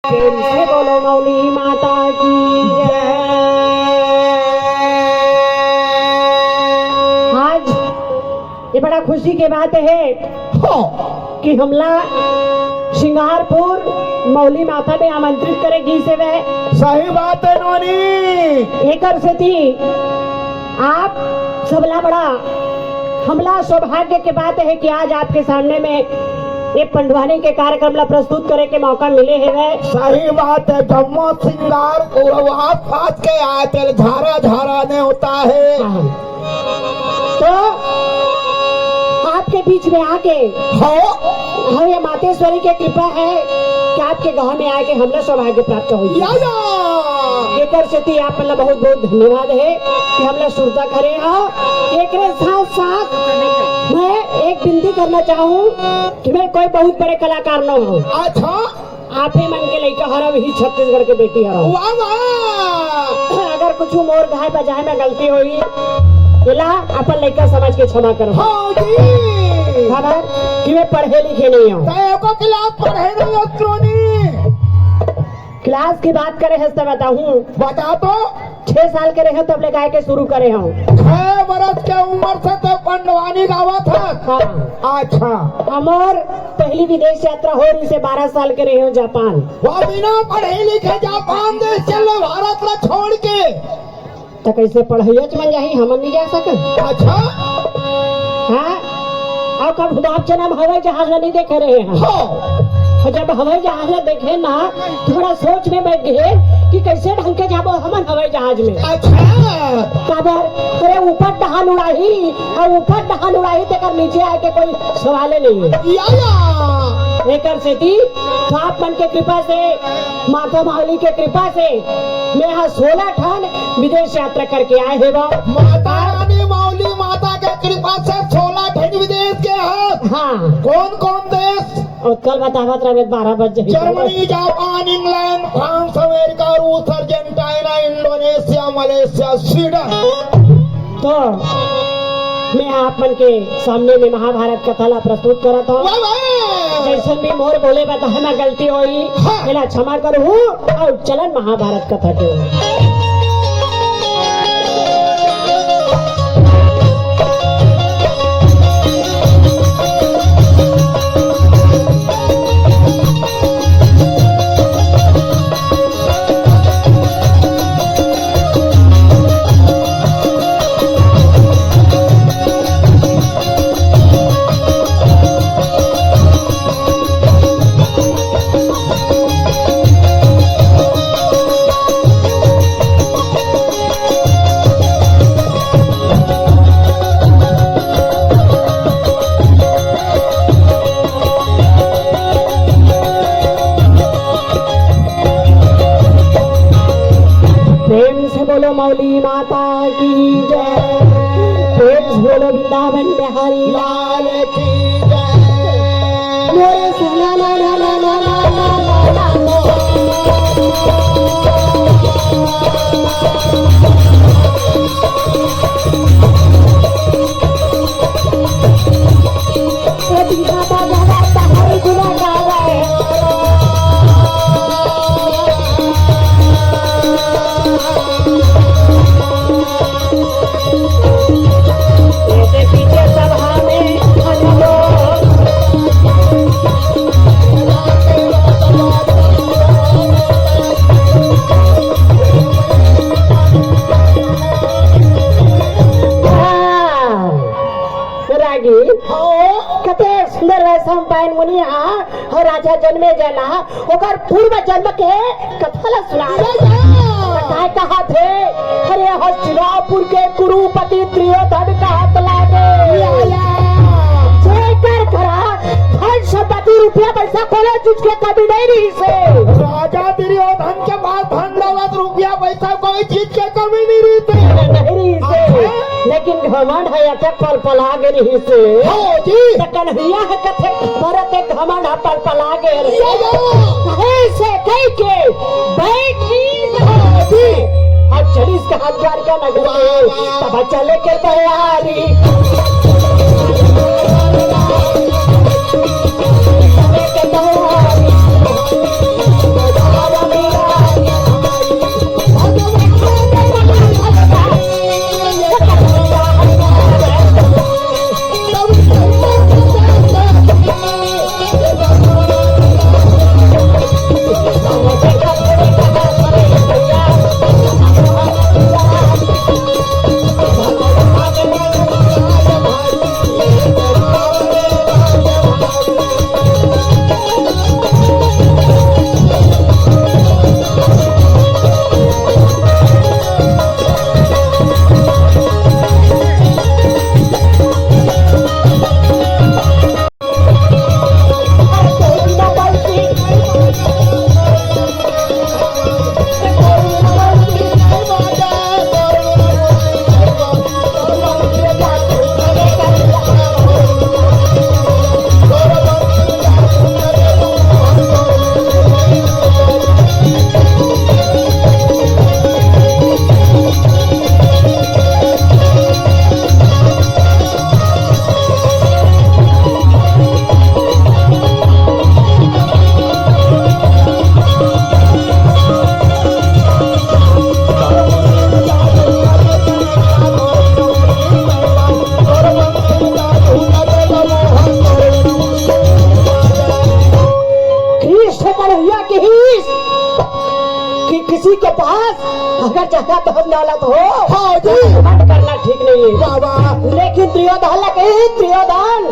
प्रेम से बोलो मौली माता की जय। आज ये बड़ा खुशी की बात है कि हमला श्रृंगारपुर मौली माता में आमंत्रित करेगी से वह सही बात है नोनी। एक से थी आप सबला बड़ा हमला सौभाग्य की बात है कि आज आपके सामने में ये पंडवानी के कार्यक्रम ला प्रस्तुत करे के मौका मिले है वह सही बात है। जम्मू सिंगार वहाँ फास के आए थे, झारा झारा ने होता है। तो आपके बीच में आके हो ये मातेश्वरी की कृपा है कि आपके गांव में आके हमला सौभाग्य प्राप्त हुई। एकर से थी आप मतलब बहुत बहुत धन्यवाद है कि हमला सुरता करे। एक साथ साथ मैं एक विनती करना चाहूँ कि मैं कोई बहुत बड़े कलाकार न हूँ। अच्छा आप ही मन के लड़का हरा ही छत्तीसगढ़ के बेटी हरा। वाह वाह। अगर कुछ मोर गाय बजाए में गलती हुई इला अपन लड़का समझ के क्षमा करो। हाँ जी। खबर कि मैं पढ़े लिखे नहीं हूँ। को क्लास पढ़े नहीं हो क्रोनी। क्लास की बात करे है तो बताऊँ। बता तो 6 साल के रहे तब ले गाय के शुरू करे हूँ। 6 बरस के उम्र से तो पंडवानी गावा था। हाँ। अच्छा हमार पहली विदेश यात्रा हो रही से 12 साल के रहे हूँ जापान। वह बिना पढ़े लिखे जापान देश चलो भारत ला छोड़ के तो कैसे पढ़ाइया मन जाही हम नहीं जा सकत। अच्छा हाँ और कब आप जन्म हवाई जहाज नहीं देखे रहे हैं। हो जब हवाई जहाज देखे ना थोड़ा सोच में बैठ गए कि कैसे ढंग के जाबो हमन हवाई जहाज में। अच्छा खबर अरे ऊपर डहान उड़ाही और ऊपर डहान उड़ाही तेकर नीचे आके कोई सवाल नहीं है। या एकर से थी आप मन के कृपा से माता मावली के कृपा से मैं यहाँ 16 ठन विदेश यात्रा करके आए है। माता रानी मौली माता के कृपा से 16 ठन विदेश के हैं। हाँ कौन कौन देश? और कल बतावत रहे 12 बजे Germany, Japan, England, France, America, रूस, अर्जेंटीना, इंडोनेशिया, मलेशिया, स्वीडन। तो मैं आप मन के सामने में महाभारत कथा ला प्रस्तुत करता हूँ। जैसे भी मोर बोले बता मैं गलती हुई मेरा क्षमा करूँ और चलन महाभारत कथा के बोलो मौली माता की जय। प्रेम से बोलो वृंदावन बिहारी लाल की जय। मोरे सुना ना ना ना ना ना ना मुनि और राजा जन्मे जना ओकर पूर्व जन्म के कथा ला सुना कहा थे। अरे हस्तिनापुर के कुरुपति त्रियोधन का हाथ लागे धन संपत्ति रुपया पैसा खोले जिसके कभी नहीं रही से। राजा दुर्योधन के पास धन दौलत रुपया पैसा कोई चीज के कमी नहीं रही से। लेकिन घमंड है अटे पल पला गे रही से। कन्हैया है कथे भरत एक घमंड है पल पला गे से कह के बैठी अब चलीस का हाथ द्वारका नगर तब चले के तैयारी। कन्हैया की कि किसी के पास अगर जगह तो हम दौलत हो हाँ जी। घमंड करना ठीक नहीं है बाबा लेकिन दुर्योधन लगे दुर्योधन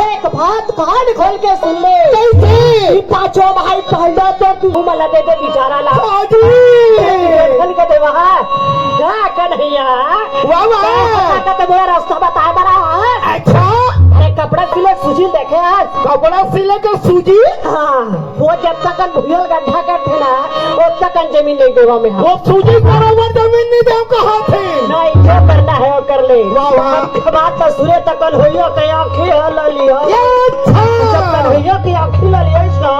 एक बात कान खोल के सुन ले कैसे? कि पांचों भाई पहले तो तू मला दे दे बिचारा ला हाँ जी। दुर्योधन के देवा क्या कन्हैया बाबा का तो मेरा रास्ता बताए बड़ा अच्छा अरे कपड़ा सिले सूजी देखे आज कपड़ा सिले के सूजी हाँ वो जब तक भूल गड्ढा करते ना उस तक जमीन नहीं देवा में वो सूजी बराबर जमीन नहीं दे कहा थे नहीं जो करना है वो कर ले वाह। बात तो सूर्य तकन होइयो के आंखी ल लियो अच्छा जब तक होइयो के आंखी ल लियो ना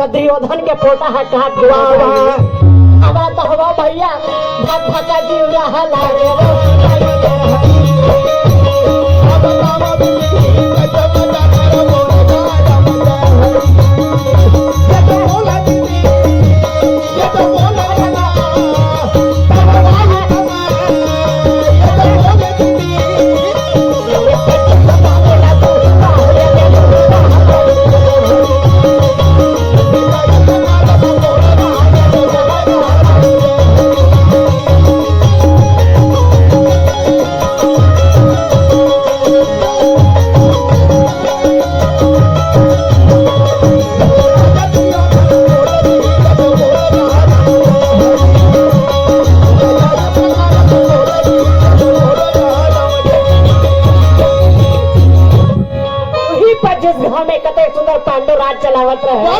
तो दुर्योधन के पोता है काट दिया अब तो हवा भैया भग भगा जी रहा लागे पांडव राज चलावत रहे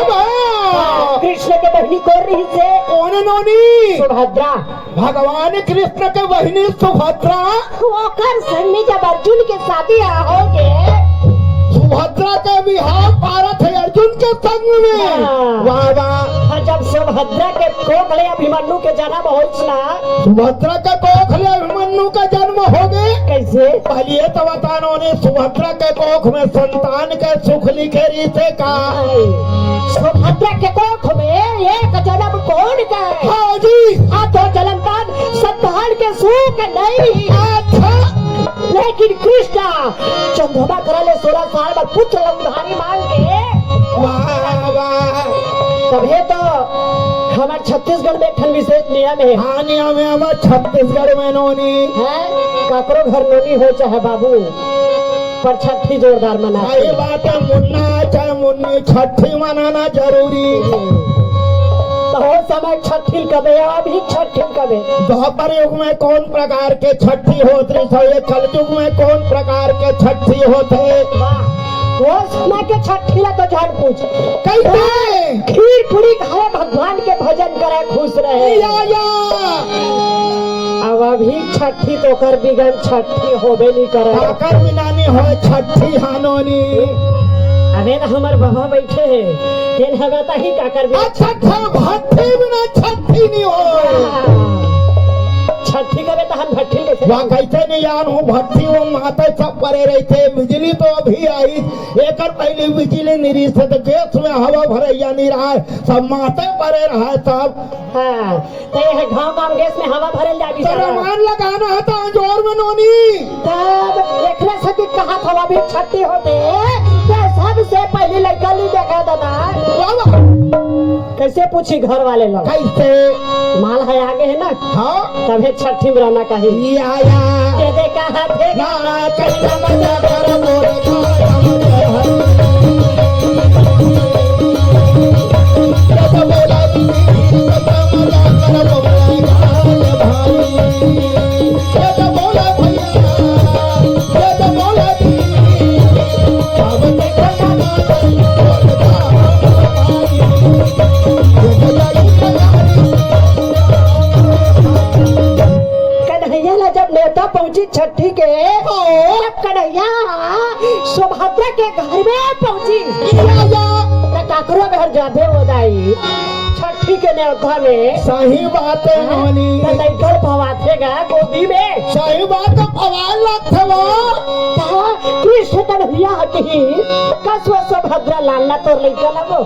कृष्ण के बहनी कौन रही से कौन नोनी सुभद्रा भगवान कृष्ण के बहनी सुभद्रा होकर संग में जब अर्जुन के शादी होगे सुभद्रा का विवाह पारत है अर्जुन के संग में वाह वाह जब सुभद्रा के कोखले अभिमन्यु के जन्म हो सुभद्रा का कोख ले अभिमन्यु का जन्म हो गए कैसे पहले तो बतानो ने सुभद्रा के कोख में संतान के सुख लिखे रही थे का सुभद्रा के कोख में एक जन्म कौन का है हाँ जी तो जन्म तक संतान के सुख नहीं अच्छा लेकिन कृष्णा चंद्रमा करले 16 साल में पुत्र लंधारी मांग के वाह वाह तभी तो हमारे छत्तीसगढ़ में एक विशेष नियम है हाँ नियम है हमारे छत्तीसगढ़ में नोनी है काकरो घर नोनी हो चाहे बाबू पर छठी जोरदार मना ये बात है मुन्ना चाहे मुन्नी छठी मनाना जरूरी तो हो समय छठी कबे अभी छठी कबे द्वापर युग में कौन प्रकार के छठी होती थे कलयुग में कौन प्रकार के छठी होते वो समय के छठी ला तो जान पूछ कैसे खीर पूरी खाए भगवान के भजन करे खुश रहे या अब अभी छठी तो कर बिगन छठी होबे नहीं करे काकर मिनानी हो छठी हानोनी अबे ना हमार बाबा बैठे हैं तेन हगाता ही काकर भी अच्छा भट्टी बिना छठी नहीं हो छठी करे तो हम भट्टी कैसे वहाँ कैसे नहीं जान हूँ भट्टी वो माता सब परे रहते बिजली तो अभी आई एक पहले बिजली नहीं रही तो गैस में हवा भरैया नहीं रहा है सब माते परे रहा है सब हाँ तो ये गाँव गाँव गैस में हवा भरल जाती तो रमान लगाना है तो जोर में नोनी तब एकरे से भी कहा था अभी छठी होते तो सबसे पहले लड़का नहीं देखा दादा कैसे पूछी घर वाले लोग कैसे माल है आगे है ना हाँ तभी छठी में रहना कहीं या देखा हाथ ना कैसा मजा कर मोर पहुंची छठी के कन्हैया सुभद्रा के घर में पहुंची काकरो घर जाते हो जाई छठी के न्योता में सही बात है नोनी लड़कर पवाथेगा गोदी में सही बात है पवाल लगते वो कृष्ण कन्हैया की कसवा सुभद्रा लालना तोर लइका लगो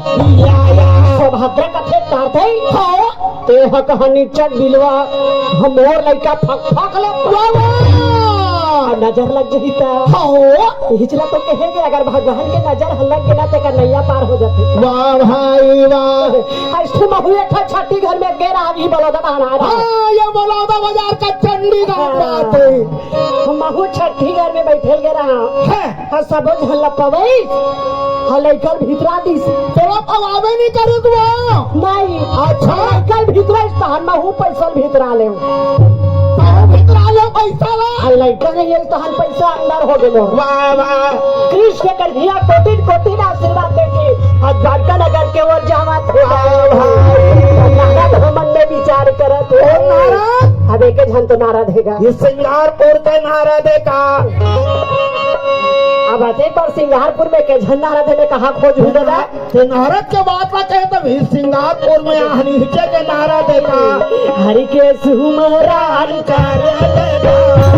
सुभद्रा कथे करते हो ते ह कहानी चट बिलवा हमोर लइका फक फक ले नजर लग जही तो हिचला तो कहेंगे अगर भगवान के नजर लग गया तो कन्हैया पार हो जाते वाह भाई वाह ऐसे महू एक छठी घर में गेरा अभी बलौदा बना रहा हाँ ये बलौदा बाजार का चंडीगढ़ बात है महू छठी घर में बैठल गेरा है सब झल पवई हलैकर भीतरा दिस तेरा पवावे नहीं करे तू नहीं अच्छा कल भीतरा तहन महू पैसा भीतरा ले भीतर आलो पैसा ला हलैकर ये तहन पैसा अंदर हो गेलो वाह वाह कृष्ण के कन्हैया कोटिन कोटिन आशीर्वाद देके आज द्वारका नगर के ओर जावत हो नारद हो मन में विचार करत हो नारद अब एक झन तो नारद हैगा ये सिंगारपुर के नारद का अब आते पर सिंगारपुर में के झन नारद में कहा खोज हुई दादा ते नारद के बात ला कहे तो भी सिंगारपुर में हनीचे के नारद का हरि के सुमरान कर